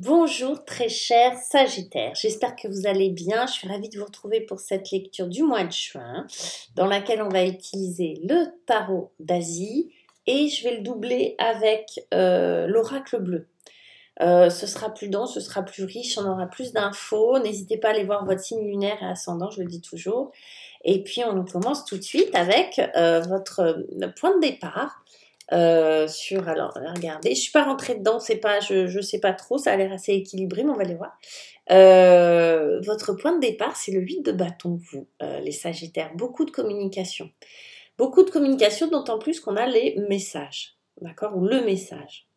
Bonjour très cher Sagittaire, j'espère que vous allez bien. Je suis ravie de vous retrouver pour cette lecture du mois de juin dans laquelle on va utiliser le tarot d'Asie et je vais le doubler avec l'oracle bleu. Ce sera plus dense, ce sera plus riche, on aura plus d'infos. N'hésitez pas à aller voir votre signe lunaire et ascendant, je le dis toujours. Et puis on commence tout de suite avec votre point de départ. Alors regardez, je suis pas rentrée dedans, c'est pas, je sais pas trop, ça a l'air assez équilibré, mais on va les voir. Votre point de départ, c'est le 8 de bâton, vous, les Sagittaires. Beaucoup de communication, d'autant plus qu'on a les messages, d'accord, ou le message.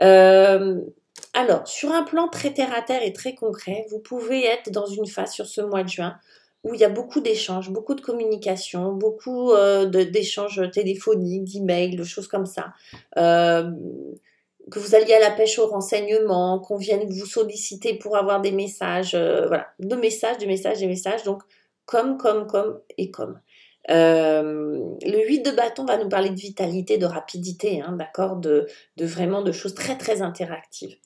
Euh, alors, sur un plan très terre à terre et très concret, vous pouvez être dans une phase sur ce mois de juin où il y a beaucoup d'échanges, beaucoup de communication, beaucoup d'échanges téléphoniques, d'emails, de choses comme ça. Euh, que vous alliez à la pêche au renseignement, qu'on vienne vous solliciter pour avoir des messages, voilà, des messages, donc comme et comme. Le 8 de bâton va nous parler de vitalité, de rapidité, hein, d'accord, de vraiment de choses très très interactives.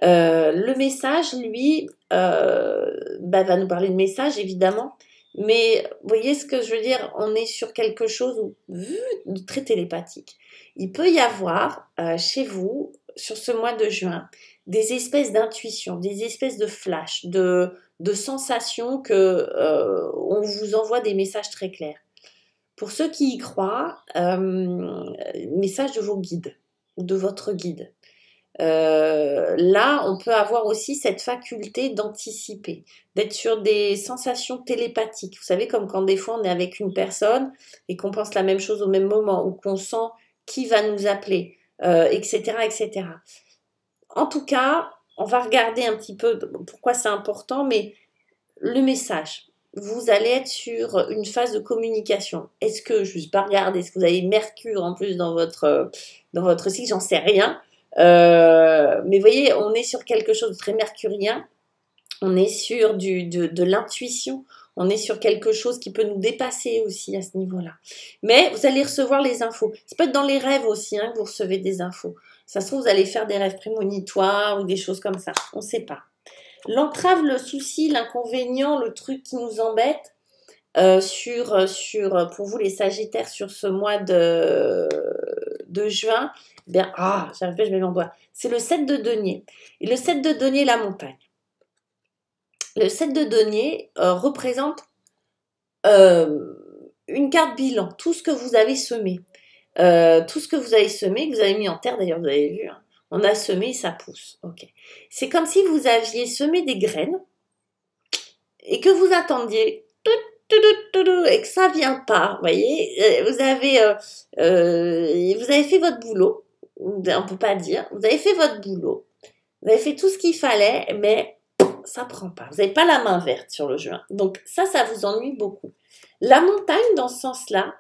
Le message, lui, va nous parler de message, évidemment. Mais vous voyez ce que je veux dire? On est sur quelque chose de très télépathique. Il peut y avoir chez vous, sur ce mois de juin, des espèces d'intuition, des espèces de flash, de sensations que on vous envoie des messages très clairs. Pour ceux qui y croient, message de vos guides, de votre guide. Là, on peut avoir aussi cette faculté d'anticiper, d'être sur des sensations télépathiques. Vous savez, comme quand des fois on est avec une personne et qu'on pense la même chose au même moment, ou qu'on sent qui va nous appeler, etc., etc. En tout cas, on va regarder un petit peu pourquoi c'est important, mais le message. Vous allez être sur une phase de communication. Est-ce que, je ne vais pas regarder, est-ce que vous avez Mercure en plus dans votre cycle? J'en sais rien. Mais vous voyez, on est sur quelque chose de très mercurien. On est sur de l'intuition. On est sur quelque chose qui peut nous dépasser aussi à ce niveau-là. Mais vous allez recevoir les infos. Ça peut être dans les rêves aussi hein, que vous recevez des infos. Ça se trouve, vous allez faire des rêves prémonitoires ou des choses comme ça. On ne sait pas. L'entrave, le souci, l'inconvénient, le truc qui nous embête pour vous les Sagittaires sur ce mois de juin, eh bien, j'arrive pas, je mets mon doigt. C'est le 7 de denier. Et le 7 de denier, la montagne. Le 7 de denier représente euh, une carte bilan, tout ce que vous avez semé. Tout ce que vous avez semé, que vous avez mis en terre, d'ailleurs, vous avez vu, hein, on a semé, ça pousse. Ok. C'est comme si vous aviez semé des graines et que vous attendiez et que ça vient pas, vous voyez, vous avez fait votre boulot, on peut pas dire, vous avez fait votre boulot, vous avez fait tout ce qu'il fallait, mais ça prend pas, vous n'avez pas la main verte sur le juin, donc ça vous ennuie beaucoup. La montagne, dans ce sens-là,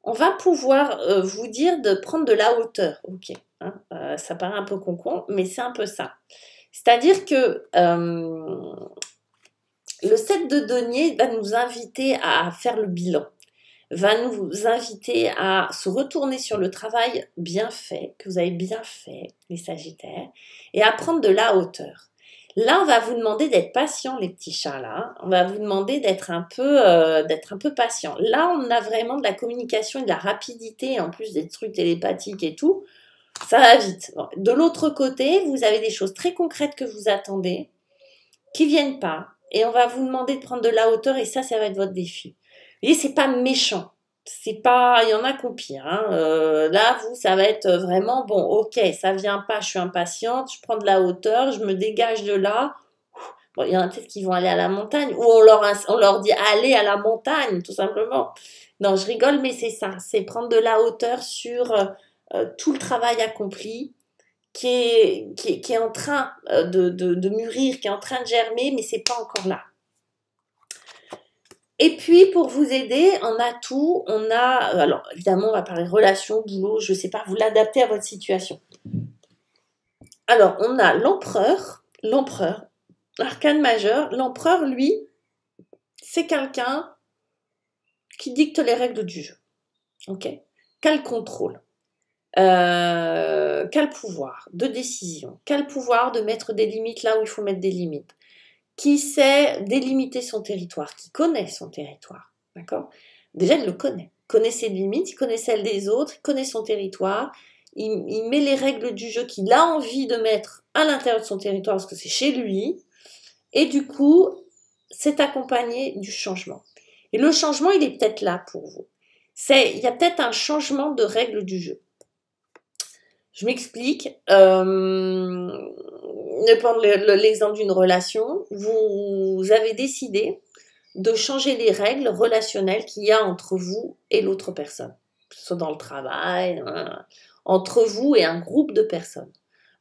on va pouvoir vous dire de prendre de la hauteur, ok, hein, ça paraît un peu con, mais c'est un peu ça. C'est-à-dire que le 7 de denier va nous inviter à faire le bilan, va nous inviter à se retourner sur le travail bien fait, que vous avez bien fait, les Sagittaires, et à prendre de la hauteur. Là, on va vous demander d'être patient, les petits chats, là. On va vous demander d'être un peu patient. Là, on a vraiment de la communication et de la rapidité, en plus des trucs télépathiques et tout. Ça va vite. Bon. De l'autre côté, vous avez des choses très concrètes que vous attendez, qui viennent pas. Et on va vous demander de prendre de la hauteur et ça va être votre défi. Vous voyez, c'est pas méchant. C'est pas, il y en a qu'au pire. Hein. Là, vous, ça va être vraiment bon. Ok, ça vient pas, je suis impatiente, je prends de la hauteur, je me dégage de là. Bon, il y en a peut-être qui vont aller à la montagne ou on leur dit allez à la montagne, tout simplement. Non, je rigole, mais c'est ça. C'est prendre de la hauteur sur tout le travail accompli qui est en train de mûrir, qui est en train de germer, mais c'est pas encore là. Et puis, pour vous aider, en atout, on a, alors évidemment, on va parler relations, boulot, je sais pas, vous l'adaptez à votre situation. Alors, on a l'empereur, l'arcane majeur. L'empereur, lui, c'est quelqu'un qui dicte les règles du jeu, ok? Quel contrôle. Qu'a le pouvoir de décision, qu'a le pouvoir de mettre des limites là où il faut mettre des limites, qui sait délimiter son territoire, qui connaît son territoire, d'accord? Déjà, il le connaît ses limites, il connaît celles des autres, il connaît son territoire, il met les règles du jeu qu'il a envie de mettre à l'intérieur de son territoire parce que c'est chez lui, et du coup, c'est accompagné du changement. Et le changement, il est peut-être là pour vous. Il y a peut-être un changement de règles du jeu. Je m'explique. Ne prendre l'exemple d'une relation. Vous avez décidé de changer les règles relationnelles qu'il y a entre vous et l'autre personne. Que ce soit dans le travail, entre vous et un groupe de personnes.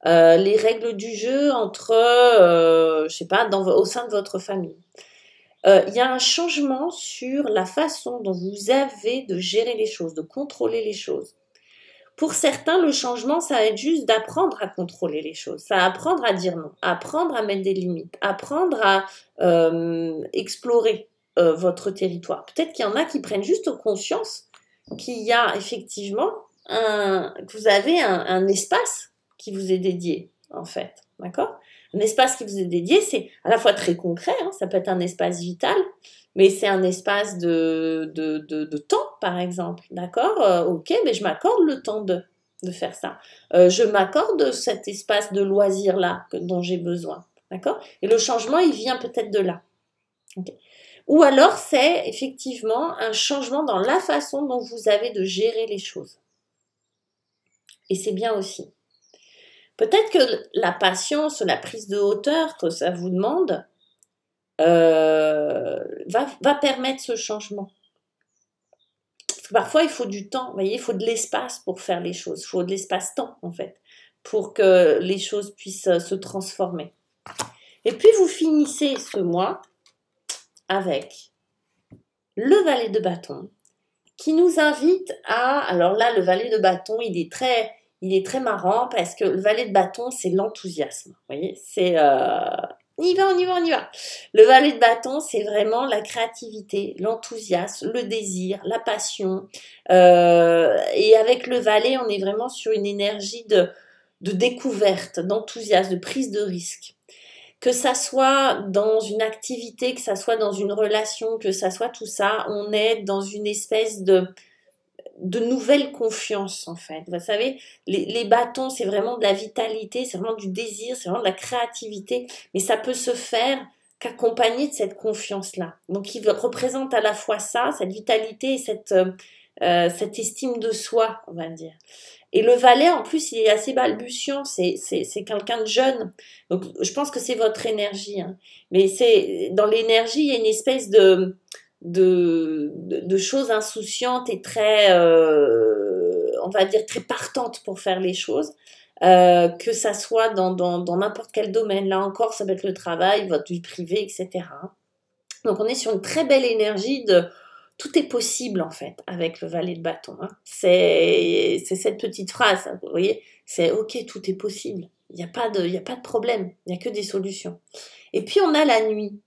Les règles du jeu entre, je sais pas, au sein de votre famille. Il y a un changement sur la façon dont vous avez de gérer les choses, de contrôler les choses. Pour certains, le changement, ça va être juste d'apprendre à contrôler les choses, ça va apprendre à dire non, apprendre à mettre des limites, apprendre à explorer votre territoire. Peut-être qu'il y en a qui prennent juste conscience qu'il y a effectivement que vous avez un espace qui vous est dédié, en fait, d'accord? Un espace qui vous est dédié, c'est à la fois très concret, hein, ça peut être un espace vital, mais c'est un espace de temps, par exemple, d'accord? Ok, mais je m'accorde le temps de faire ça. Je m'accorde cet espace de loisir-là dont j'ai besoin, d'accord? Et le changement, il vient peut-être de là. Okay. Ou alors, c'est effectivement un changement dans la façon dont vous avez de gérer les choses. Et c'est bien aussi. Peut-être que la patience, la prise de hauteur que ça vous demande, va permettre ce changement. Parce que parfois, il faut du temps, vous voyez, il faut de l'espace pour faire les choses. Il faut de l'espace-temps, en fait, pour que les choses puissent se transformer. Et puis, vous finissez ce mois avec le valet de bâton, qui nous invite à... Alors là, le valet de bâton, il est très marrant, parce que le valet de bâton, c'est l'enthousiasme. Vous voyez, c'est... On y va. Le valet de bâton, c'est vraiment la créativité, l'enthousiasme, le désir, la passion. Et avec le valet, on est vraiment sur une énergie de découverte, d'enthousiasme, de prise de risque. Que ça soit dans une activité, que ça soit dans une relation, que ça soit tout ça, on est dans une espèce de nouvelle confiance, en fait. Vous savez, les bâtons, c'est vraiment de la vitalité, c'est vraiment du désir, c'est vraiment de la créativité, mais ça peut se faire qu'accompagné de cette confiance-là. Donc, il représente à la fois ça, cette vitalité et cette estime de soi, on va dire. Et le valet, en plus, il est assez balbutiant, c'est quelqu'un de jeune. Donc, je pense que c'est votre énergie. Hein. Mais dans l'énergie, il y a une espèce de choses insouciantes et très, on va dire, très partantes pour faire les choses. Que ça soit dans n'importe quel domaine. Là encore, ça peut être le travail, votre vie privée, etc. Donc, on est sur une très belle énergie de... Tout est possible, en fait, avec le valet de bâton. Hein. C'est cette petite phrase, hein, vous voyez, c'est « Ok, tout est possible. Il n'y a pas de problème. Il n'y a que des solutions. » Et puis, on a la nuit.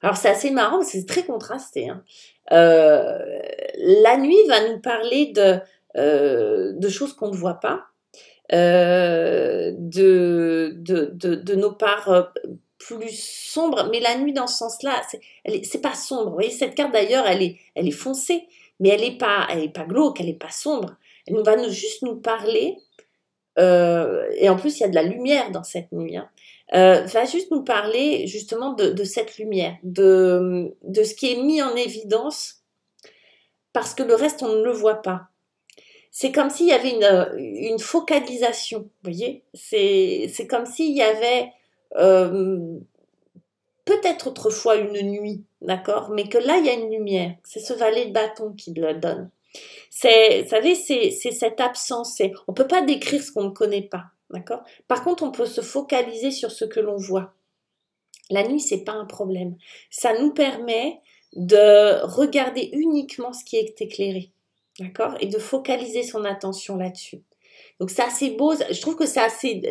Alors, c'est assez marrant parce que c'est très contrasté. Hein. La nuit va nous parler de choses qu'on ne voit pas, de nos parts plus sombres. Mais la nuit, dans ce sens-là, c'est pas sombre. Vous voyez, cette carte, d'ailleurs, elle est foncée, mais elle est pas glauque, elle est pas sombre. Elle va juste nous parler, et en plus, il y a de la lumière dans cette nuit, hein. Va juste nous parler justement de cette lumière, de ce qui est mis en évidence, parce que le reste, on ne le voit pas. C'est comme s'il y avait une focalisation, vous voyez. C'est comme s'il y avait peut-être autrefois une nuit, d'accord, mais que là, il y a une lumière. C'est ce valet de bâton qui le donne. Vous savez, c'est cette absence. On ne peut pas décrire ce qu'on ne connaît pas. D'accord ? Par contre, on peut se focaliser sur ce que l'on voit. La nuit, c'est pas un problème. Ça nous permet de regarder uniquement ce qui est éclairé. D'accord ? Et de focaliser son attention là-dessus. Donc, c'est assez beau. Je trouve que c'est assez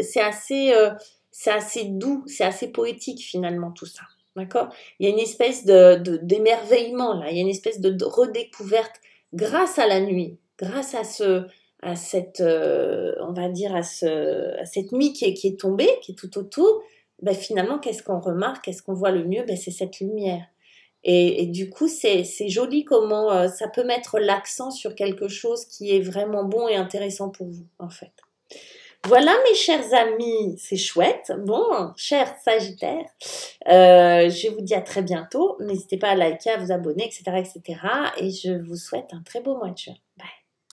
doux, c'est assez poétique finalement tout ça. D'accord ? Il y a une espèce d'émerveillement là. Il y a une espèce de redécouverte grâce à la nuit, grâce à à cette, on va dire, à cette nuit qui est tombée, qui est tout autour, ben, finalement, qu'est-ce qu'on remarque, qu'est-ce qu'on voit le mieux? Ben, c'est cette lumière. Et du coup, c'est joli comment ça peut mettre l'accent sur quelque chose qui est vraiment bon et intéressant pour vous, en fait. Voilà, mes chers amis, c'est chouette. Bon, chers Sagittaires, je vous dis à très bientôt. N'hésitez pas à liker, à vous abonner, etc., etc. Et je vous souhaite un très beau mois de juin.